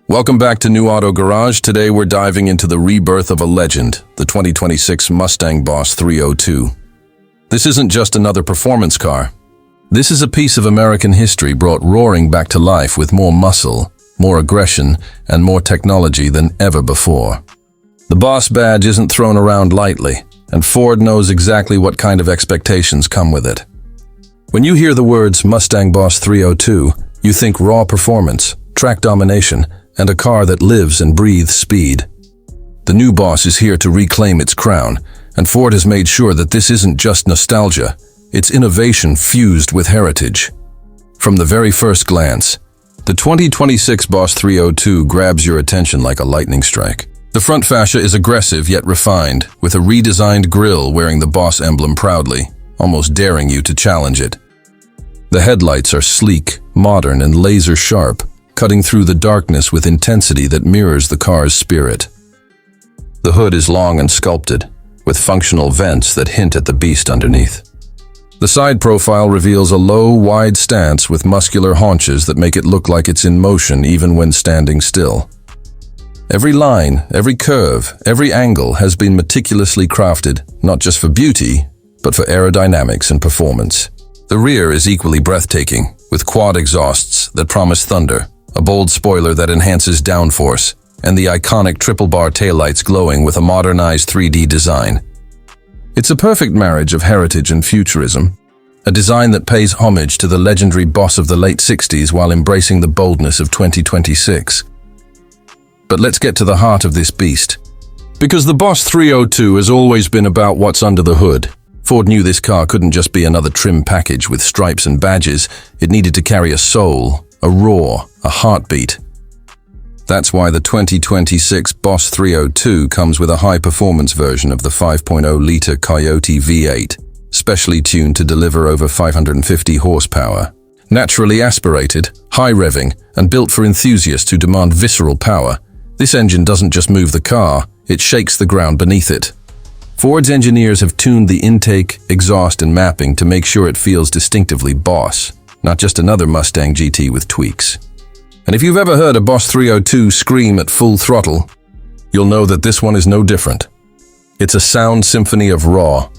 Welcome back to New Auto Garage. Today we're diving into the rebirth of a legend, the 2026 Mustang Boss 302. This isn't just another performance car. This is a piece of American history brought roaring back to life with more muscle, more aggression, and more technology than ever before. The Boss badge isn't thrown around lightly, and Ford knows exactly what kind of expectations come with it. When you hear the words Mustang Boss 302, you think raw performance, track domination, and a car that lives and breathes speed. The new Boss is here to reclaim its crown, and Ford has made sure that this isn't just nostalgia, it's innovation fused with heritage. From the very first glance, the 2026 Boss 302 grabs your attention like a lightning strike. The front fascia is aggressive yet refined, with a redesigned grille wearing the Boss emblem proudly, almost daring you to challenge it. The headlights are sleek, modern, and laser-sharp, cutting through the darkness with intensity that mirrors the car's spirit. The hood is long and sculpted, with functional vents that hint at the beast underneath. The side profile reveals a low, wide stance with muscular haunches that make it look like it's in motion even when standing still. Every line, every curve, every angle has been meticulously crafted, not just for beauty, but for aerodynamics and performance. The rear is equally breathtaking, with quad exhausts that promise thunder, a bold spoiler that enhances downforce, and the iconic triple-bar taillights glowing with a modernized 3D design. It's a perfect marriage of heritage and futurism, a design that pays homage to the legendary Boss of the late 60s while embracing the boldness of 2026. But let's get to the heart of this beast. Because the Boss 302 has always been about what's under the hood. Ford knew this car couldn't just be another trim package with stripes and badges. It needed to carry a soul, a roar, a heartbeat. That's why the 2026 Boss 302 comes with a high-performance version of the 5.0-liter Coyote V8, specially tuned to deliver over 550 horsepower. Naturally aspirated, high-revving, and built for enthusiasts who demand visceral power, this engine doesn't just move the car, it shakes the ground beneath it. Ford's engineers have tuned the intake, exhaust, and mapping to make sure it feels distinctively Boss, not just another Mustang GT with tweaks. And if you've ever heard a Boss 302 scream at full throttle, you'll know that this one is no different. It's a sound symphony of raw,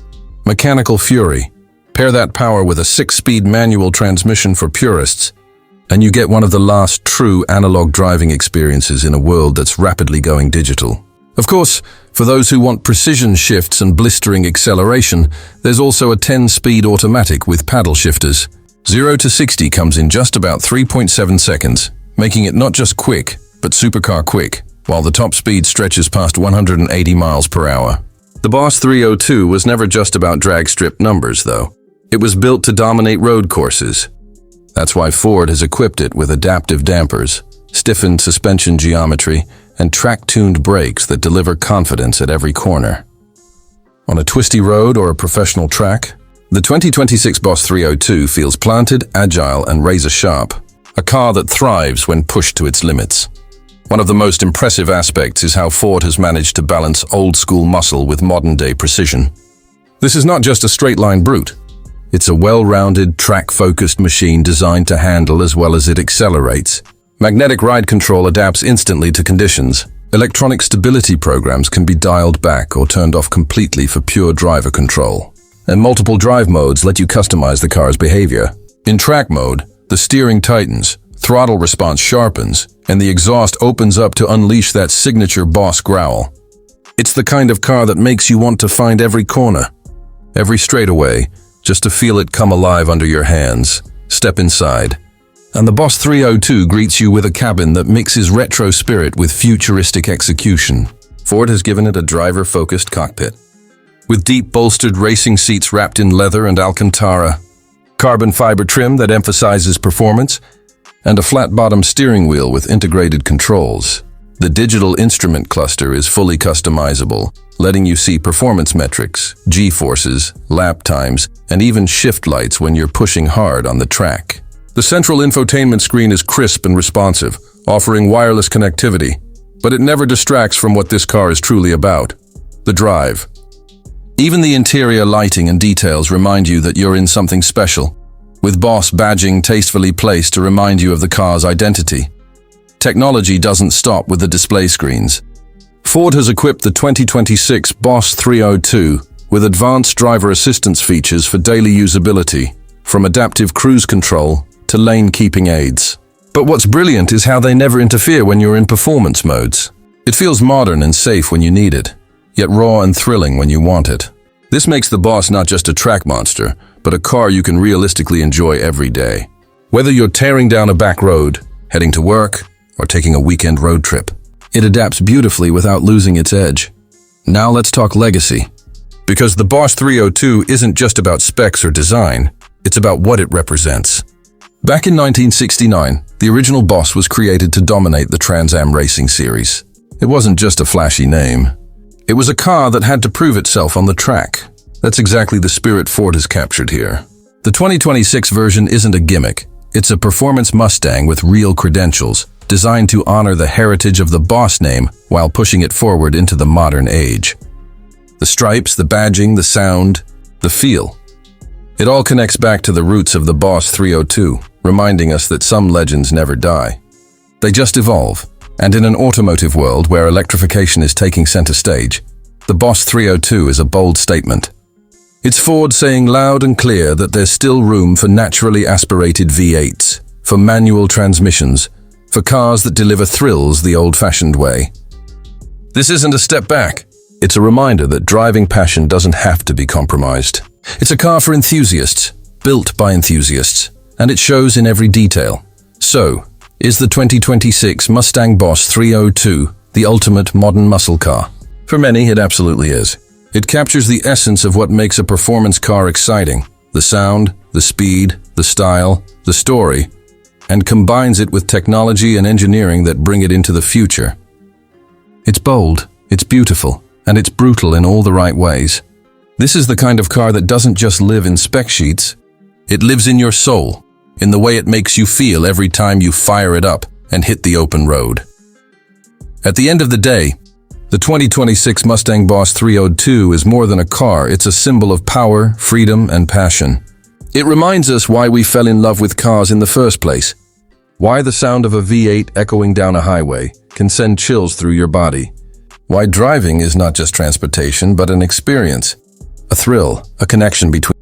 mechanical fury. Pair that power with a 6-speed manual transmission for purists, and you get one of the last true analog driving experiences in a world that's rapidly going digital. Of course, for those who want precision shifts and blistering acceleration, there's also a 10-speed automatic with paddle shifters. 0 to 60 comes in just about 3.7 seconds, making it not just quick, but supercar quick, while the top speed stretches past 180 miles per hour. The Boss 302 was never just about drag strip numbers, though. It was built to dominate road courses. That's why Ford has equipped it with adaptive dampers, stiffened suspension geometry, and track-tuned brakes that deliver confidence at every corner. On a twisty road or a professional track, the 2026 Boss 302 feels planted, agile, and razor-sharp, a car that thrives when pushed to its limits. One of the most impressive aspects is how Ford has managed to balance old-school muscle with modern-day precision. This is not just a straight-line brute. It's a well-rounded, track-focused machine designed to handle as well as it accelerates. Magnetic ride control adapts instantly to conditions. Electronic stability programs can be dialed back or turned off completely for pure driver control. And multiple drive modes let you customize the car's behavior. In track mode, the steering tightens, throttle response sharpens, and the exhaust opens up to unleash that signature Boss growl. It's the kind of car that makes you want to find every corner, every straightaway, just to feel it come alive under your hands. Step inside. And the Boss 302 greets you with a cabin that mixes retro spirit with futuristic execution. Ford has given it a driver-focused cockpit, with deep bolstered racing seats wrapped in leather and Alcantara, carbon fiber trim that emphasizes performance, and a flat-bottom steering wheel with integrated controls. The digital instrument cluster is fully customizable, letting you see performance metrics, G-forces, lap times, and even shift lights when you're pushing hard on the track. The central infotainment screen is crisp and responsive, offering wireless connectivity, but it never distracts from what this car is truly about: the drive. Even the interior lighting and details remind you that you're in something special, with Boss badging tastefully placed to remind you of the car's identity. Technology doesn't stop with the display screens. Ford has equipped the 2026 Boss 302 with advanced driver assistance features for daily usability, from adaptive cruise control to lane-keeping aids. But what's brilliant is how they never interfere when you're in performance modes. It feels modern and safe when you need it, yet raw and thrilling when you want it. This makes the Boss not just a track monster, but a car you can realistically enjoy every day. Whether you're tearing down a back road, heading to work, or taking a weekend road trip, it adapts beautifully without losing its edge. Now let's talk legacy. Because the Boss 302 isn't just about specs or design, it's about what it represents. Back in 1969, the original Boss was created to dominate the Trans Am racing series. It wasn't just a flashy name. It was a car that had to prove itself on the track. That's exactly the spirit Ford has captured here. The 2026 version isn't a gimmick. It's a performance Mustang with real credentials, designed to honor the heritage of the Boss name while pushing it forward into the modern age. The stripes, the badging, the sound, the feel. It all connects back to the roots of the Boss 302, reminding us that some legends never die. They just evolve. And in an automotive world where electrification is taking center stage, the Boss 302 is a bold statement. It's Ford saying loud and clear that there's still room for naturally aspirated V8s, for manual transmissions, for cars that deliver thrills the old-fashioned way. This isn't a step back. It's a reminder that driving passion doesn't have to be compromised. It's a car for enthusiasts, built by enthusiasts, and it shows in every detail. So, is the 2026 Mustang Boss 302 the ultimate modern muscle car? For many, it absolutely is. It captures the essence of what makes a performance car exciting: the sound, the speed, the style, the story, and combines it with technology and engineering that bring it into the future. It's bold, it's beautiful, and it's brutal in all the right ways. This is the kind of car that doesn't just live in spec sheets. It lives in your soul, in the way it makes you feel every time you fire it up and hit the open road. At the end of the day, the 2026 Mustang Boss 302 is more than a car. It's a symbol of power, freedom, and passion. It reminds us why we fell in love with cars in the first place. Why the sound of a V8 echoing down a highway can send chills through your body. Why driving is not just transportation, but an experience, a thrill, a connection between